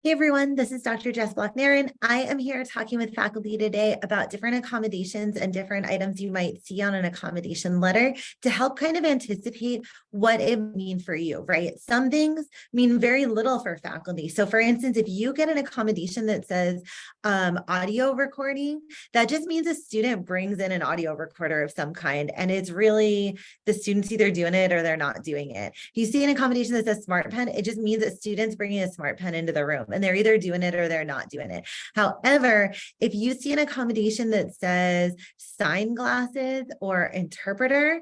Hey everyone, this is Dr.Jess Nerren. I am here talking with faculty today about different accommodations and different items you might see on an accommodation letter to help kind of anticipate what it means for you, right? Some things mean very little for faculty. So for instance, if you get an accommodation that says audio recording, that just means a student brings in an audio recorder of some kind, and it's really the students either doing it or they're not doing it. If you see an accommodation that says smart pen, it just means that students bringing a smart pen into the room, and they're either doing it or they're not doing it. However, if you see an accommodation that says sign glasses or interpreter,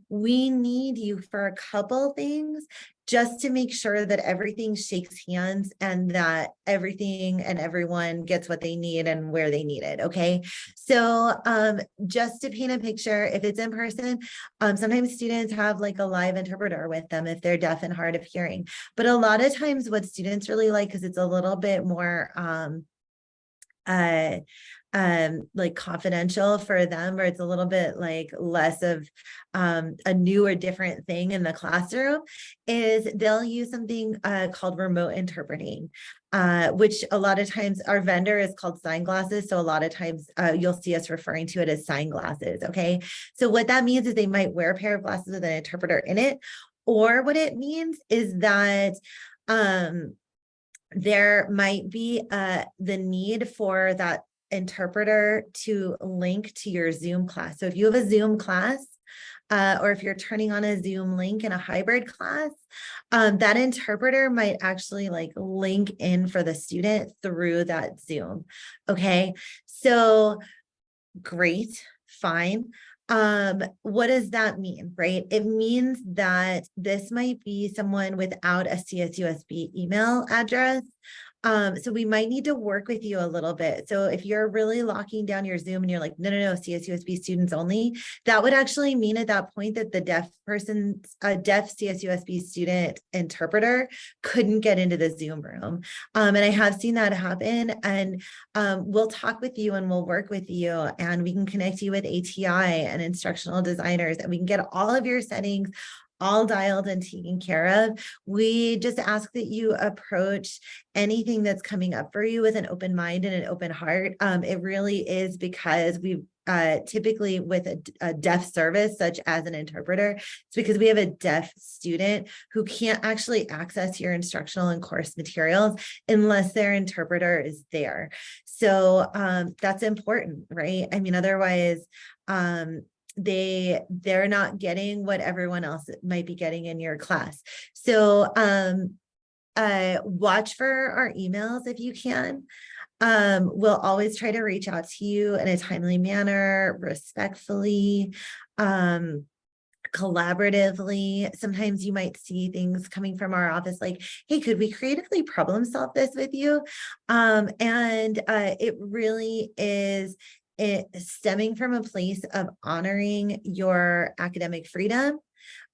we need you for a couple things just to make sure that everything shakes hands and that everything and everyone gets what they need and where they need it. Okay. So just to paint a picture, if it's in person, sometimes students have like a live interpreter with them if they're deaf and hard of hearing. But a lot of times what students really like, because it's a little bit more like confidential for them, or it's a little bit like less of a new or different thing in the classroom, is they'll use something called remote interpreting, which a lot of times our vendor is called Sign Glasses. So a lot of times you'll see us referring to it as sign glasses. Okay. So what that means is they might wear a pair of glasses with an interpreter in it, or what it means is that there might be the need for that interpreter to link to your Zoom class. So if you have a Zoom class, or if you're turning on a Zoom link in a hybrid class, that interpreter might actually like link in for the student through that Zoom. Okay, so great, fine. What does that mean, right? It means that this might be someone without a CSUSB email address. So we might need to work with you a little bit. So if you're really locking down your Zoom and you're like, no, CSUSB students only, that would actually mean at that point that the deaf CSUSB student interpreter couldn't get into the Zoom room. And I have seen that happen, and we'll talk with you and we'll work with you, and we can connect you with ATI and instructional designers, and we can get all of your settings all dialed and taken care of. We just ask that you approach anything that's coming up for you with an open mind and an open heart. It really is because we typically with a deaf service, such as an interpreter, it's because we have a deaf student who can't actually access your instructional and course materials unless their interpreter is there. So that's important, right? I mean, otherwise, they're not getting what everyone else might be getting in your class. So watch for our emails if you can. We'll always try to reach out to you in a timely manner, respectfully, collaboratively. Sometimes you might see things coming from our office like, hey, could we creatively problem solve this with you? It really is stemming from a place of honoring your academic freedom,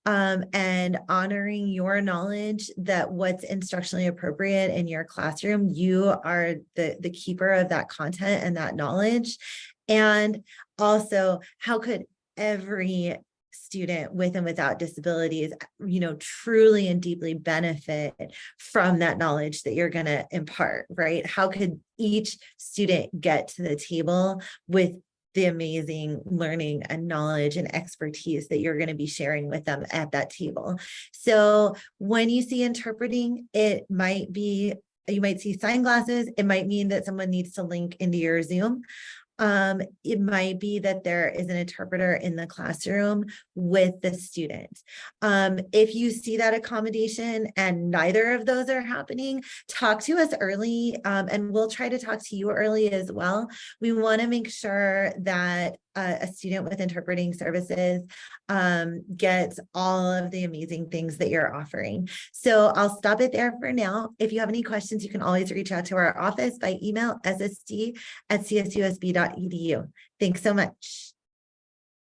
and honoring your knowledge that what's instructionally appropriate in your classroom, you are the keeper of that content and that knowledge. And also, how could every student with and without disabilities, truly and deeply benefit from that knowledge that you're going to impart, right? How could each student get to the table with the amazing learning and knowledge and expertise that you're going to be sharing with them at that table? So when you see interpreting, it might be, you might see sign glasses. It might mean that someone needs to link into your Zoom. It might be that there is an interpreter in the classroom with the student. If you see that accommodation and neither of those are happening, talk to us early, and we'll try to talk to you early as well. We want to make sure that a student with interpreting services gets all of the amazing things that you're offering. So I'll stop it there for now. If you have any questions, you can always reach out to our office by email, ssd@csusb.edu. Thanks so much.